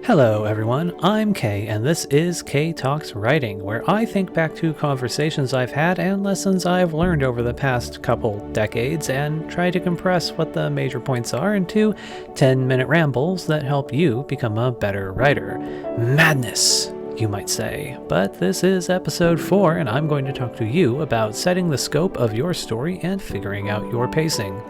Hello, everyone. I'm Kay, and this is Kay Talks Writing, where I think back to conversations I've had and lessons I've learned over the past couple decades and try to compress what the major points are into 10-minute rambles that help you become a better writer. Madness, you might say. But this is episode 4, and I'm going to talk to you about setting the scope of your story and figuring out your pacing.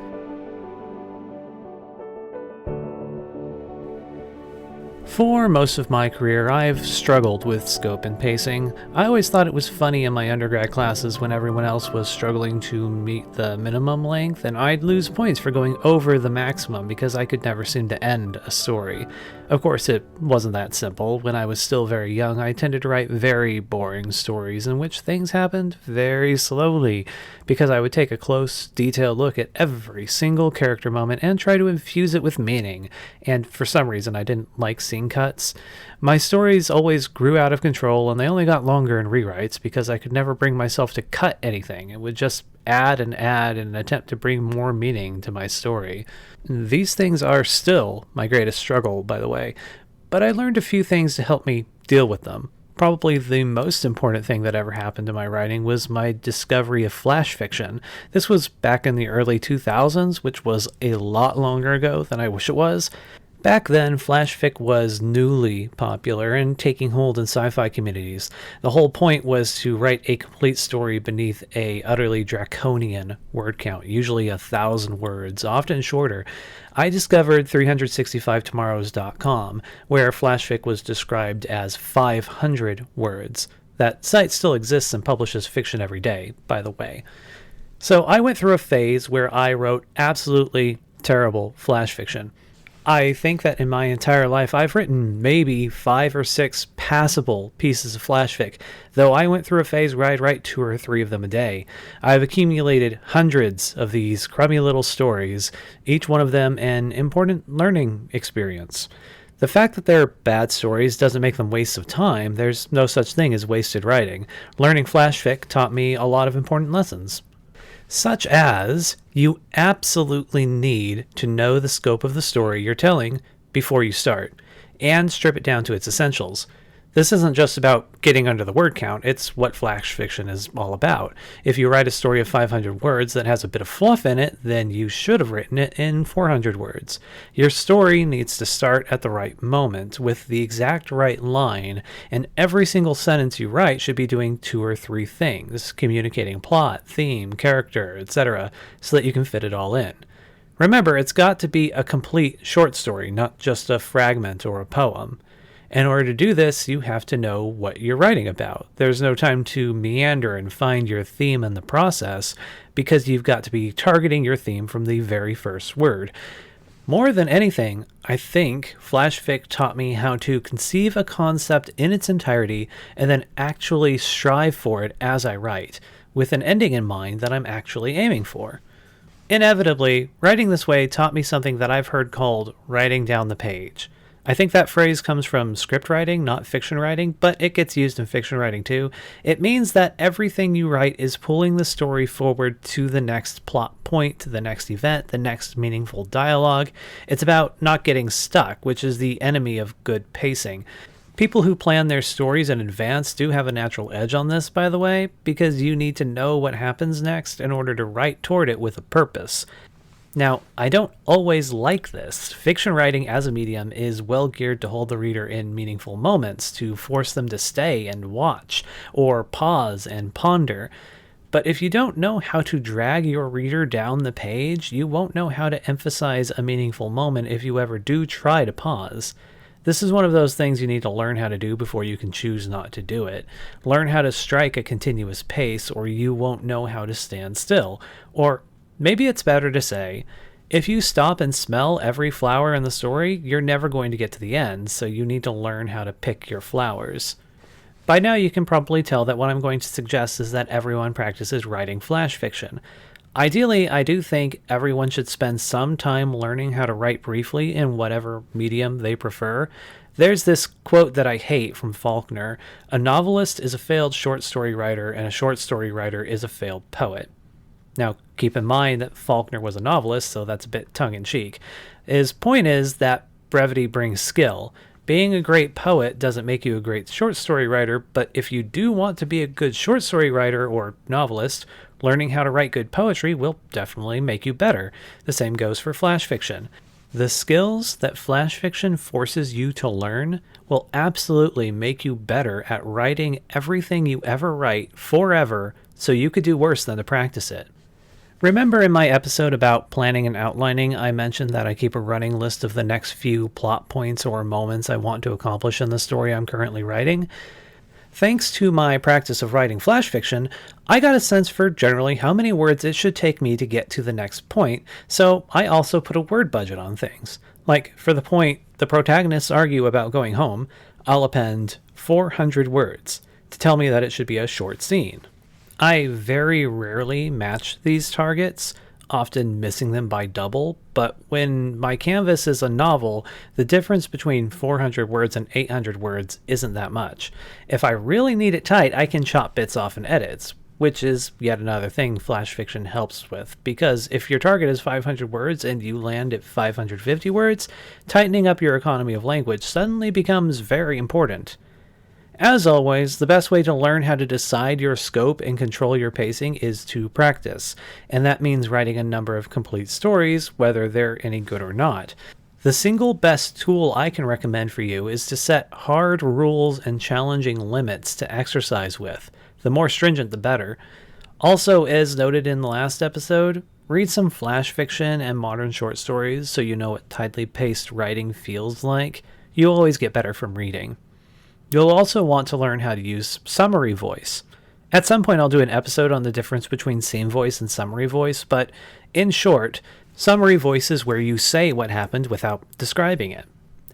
For most of my career, I've struggled with scope and pacing. I always thought it was funny in my undergrad classes when everyone else was struggling to meet the minimum length, and I'd lose points for going over the maximum because I could never seem to end a story. Of course, it wasn't that simple. When I was still very young, I tended to write very boring stories in which things happened very slowly, because I would take a close, detailed look at every single character moment and try to infuse it with meaning, and for some reason I didn't like scene cuts. My stories always grew out of control, and they only got longer in rewrites because I could never bring myself to cut anything. It would just add in an attempt to bring more meaning to my story. These things are still my greatest struggle, by the way, but I learned a few things to help me deal with them. Probably the most important thing that ever happened to my writing was my discovery of flash fiction. This was back in the early 2000s, which was a lot longer ago than I wish it was. Back then, flash fic was newly popular and taking hold in sci-fi communities. The whole point was to write a complete story beneath a utterly draconian word count, usually 1,000 words, often shorter. I discovered 365tomorrows.com, where flash fic was described as 500 words. That site still exists and publishes fiction every day, by the way. So I went through a phase where I wrote absolutely terrible flash fiction. I think that in my entire life, I've written maybe 5 or 6 passable pieces of flash fic, though I went through a phase where I'd write 2 or 3 of them a day. I've accumulated hundreds of these crummy little stories, each one of them an important learning experience. The fact that they're bad stories doesn't make them wastes of time. There's no such thing as wasted writing. Learning flash fic taught me a lot of important lessons. Such as, you absolutely need to know the scope of the story you're telling before you start, and strip it down to its essentials. This isn't just about getting under the word count, it's what flash fiction is all about. If you write a story of 500 words that has a bit of fluff in it, then you should have written it in 400 words. Your story needs to start at the right moment, with the exact right line, and every single sentence you write should be doing 2 or 3 things, communicating plot, theme, character, etc., so that you can fit it all in. Remember, it's got to be a complete short story, not just a fragment or a poem. In order to do this, you have to know what you're writing about. There's no time to meander and find your theme in the process, because you've got to be targeting your theme from the very first word. More than anything, I think flash fic taught me how to conceive a concept in its entirety and then actually strive for it as I write, with an ending in mind that I'm actually aiming for. Inevitably, writing this way taught me something that I've heard called writing down the page. I think that phrase comes from script writing, not fiction writing, but it gets used in fiction writing too. It means that everything you write is pulling the story forward to the next plot point, to the next event, the next meaningful dialogue. It's about not getting stuck, which is the enemy of good pacing. People who plan their stories in advance do have a natural edge on this, by the way, because you need to know what happens next in order to write toward it with a purpose. Now, I don't always like this. Fiction writing as a medium is well geared to hold the reader in meaningful moments, to force them to stay and watch, or pause and ponder. But if you don't know how to drag your reader down the page, you won't know how to emphasize a meaningful moment if you ever do try to pause. This is one of those things you need to learn how to do before you can choose not to do it. Learn how to strike a continuous pace, or you won't know how to stand still. Or maybe it's better to say, if you stop and smell every flower in the story, you're never going to get to the end, so you need to learn how to pick your flowers. By now you can probably tell that what I'm going to suggest is that everyone practices writing flash fiction. Ideally, I do think everyone should spend some time learning how to write briefly in whatever medium they prefer. There's this quote that I hate from Faulkner: "A novelist is a failed short story writer, and a short story writer is a failed poet." Now, keep in mind that Faulkner was a novelist, so that's a bit tongue-in-cheek. His point is that brevity brings skill. Being a great poet doesn't make you a great short story writer, but if you do want to be a good short story writer or novelist, learning how to write good poetry will definitely make you better. The same goes for flash fiction. The skills that flash fiction forces you to learn will absolutely make you better at writing everything you ever write forever, so you could do worse than to practice it. Remember in my episode about planning and outlining, I mentioned that I keep a running list of the next few plot points or moments I want to accomplish in the story I'm currently writing? Thanks to my practice of writing flash fiction, I got a sense for generally how many words it should take me to get to the next point, so I also put a word budget on things. Like, for the point the protagonists argue about going home, I'll append 400 words to tell me that it should be a short scene. I very rarely match these targets, often missing them by double, but when my canvas is a novel, the difference between 400 words and 800 words isn't that much. If I really need it tight, I can chop bits off in edits, which is yet another thing flash fiction helps with, because if your target is 500 words and you land at 550 words, tightening up your economy of language suddenly becomes very important. As always, the best way to learn how to decide your scope and control your pacing is to practice, and that means writing a number of complete stories, whether they're any good or not. The single best tool I can recommend for you is to set hard rules and challenging limits to exercise with. The more stringent, the better. Also, as noted in the last episode, read some flash fiction and modern short stories so you know what tightly paced writing feels like. You always get better from reading. You'll also want to learn how to use summary voice. At some point I'll do an episode on the difference between scene voice and summary voice, but in short, summary voice is where you say what happened without describing it.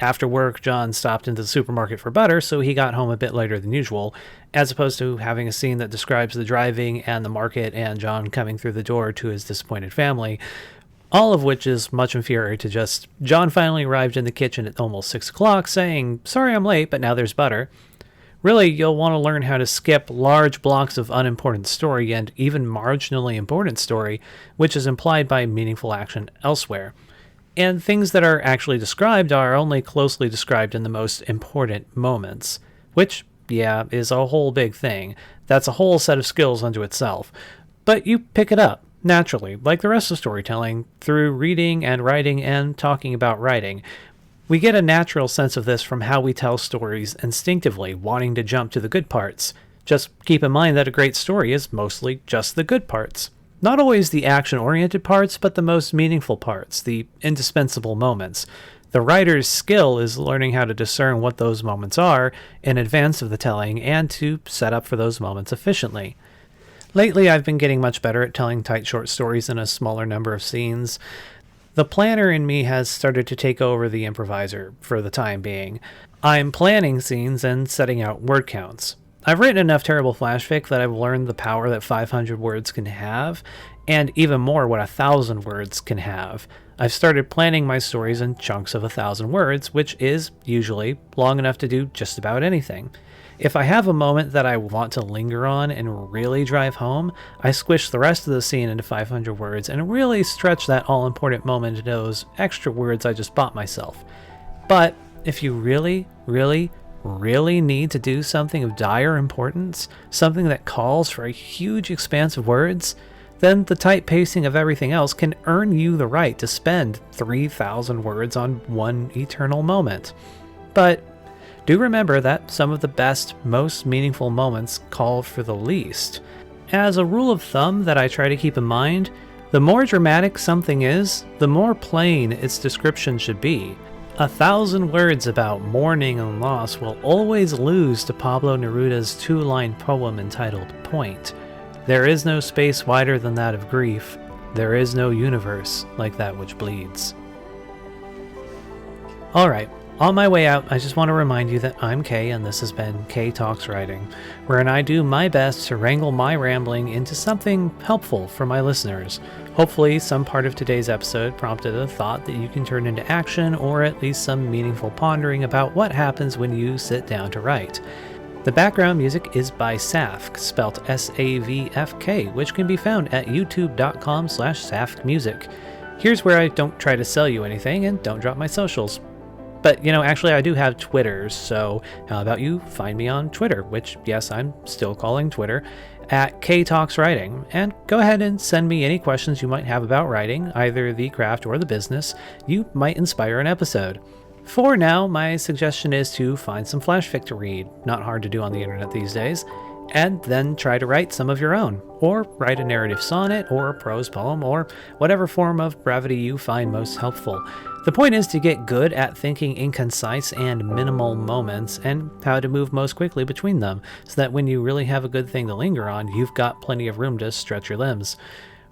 After work, John stopped into the supermarket for butter, so he got home a bit later than usual, as opposed to having a scene that describes the driving and the market and John coming through the door to his disappointed family. All of which is much inferior to just, John finally arrived in the kitchen at almost 6 o'clock saying, sorry I'm late, but now there's butter. Really, you'll want to learn how to skip large blocks of unimportant story and even marginally important story, which is implied by meaningful action elsewhere. And things that are actually described are only closely described in the most important moments, which, yeah, is a whole big thing. That's a whole set of skills unto itself. But you pick it up. Naturally, like the rest of storytelling, through reading and writing and talking about writing. We get a natural sense of this from how we tell stories instinctively, wanting to jump to the good parts. Just keep in mind that a great story is mostly just the good parts. Not always the action-oriented parts, but the most meaningful parts, the indispensable moments. The writer's skill is learning how to discern what those moments are in advance of the telling and to set up for those moments efficiently. Lately, I've been getting much better at telling tight short stories in a smaller number of scenes. The planner in me has started to take over the improviser for the time being. I'm planning scenes and setting out word counts. I've written enough terrible flash fic that I've learned the power that 500 words can have, and even more what 1,000 words can have. I've started planning my stories in chunks of 1,000 words, which is, usually, long enough to do just about anything. If I have a moment that I want to linger on and really drive home, I squish the rest of the scene into 500 words and really stretch that all-important moment into those extra words I just bought myself. But if you really need to do something of dire importance, something that calls for a huge expanse of words, then the tight pacing of everything else can earn you the right to spend 3,000 words on one eternal moment. But do remember that some of the best, most meaningful moments call for the least. As a rule of thumb that I try to keep in mind, the more dramatic something is, the more plain its description should be. 1,000 words about mourning and loss will always lose to Pablo Neruda's 2-line poem entitled Point. There is no space wider than that of grief. There is no universe like that which bleeds. Alright. On my way out, I just want to remind you that I'm Kay and this has been Kay Talks Writing, wherein I do my best to wrangle my rambling into something helpful for my listeners. Hopefully, some part of today's episode prompted a thought that you can turn into action or at least some meaningful pondering about what happens when you sit down to write. The background music is by Safk, spelt S-A-V-F-K, which can be found at youtube.com/SafkMusic. Here's where I don't try to sell you anything and don't drop my socials. But, actually I do have Twitter, so how about you find me on Twitter, which, yes, I'm still calling Twitter, at KTalksWriting, and go ahead and send me any questions you might have about writing, either the craft or the business. You might inspire an episode. For now, my suggestion is to find some flash fic to read, not hard to do on the internet these days, and then try to write some of your own, or write a narrative sonnet, or a prose poem, or whatever form of brevity you find most helpful. The point is to get good at thinking in concise and minimal moments, and how to move most quickly between them, so that when you really have a good thing to linger on, you've got plenty of room to stretch your limbs.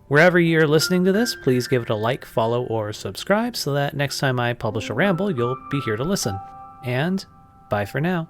Wherever you're listening to this, please give it a like, follow, or subscribe, so that next time I publish a ramble, you'll be here to listen. And bye for now.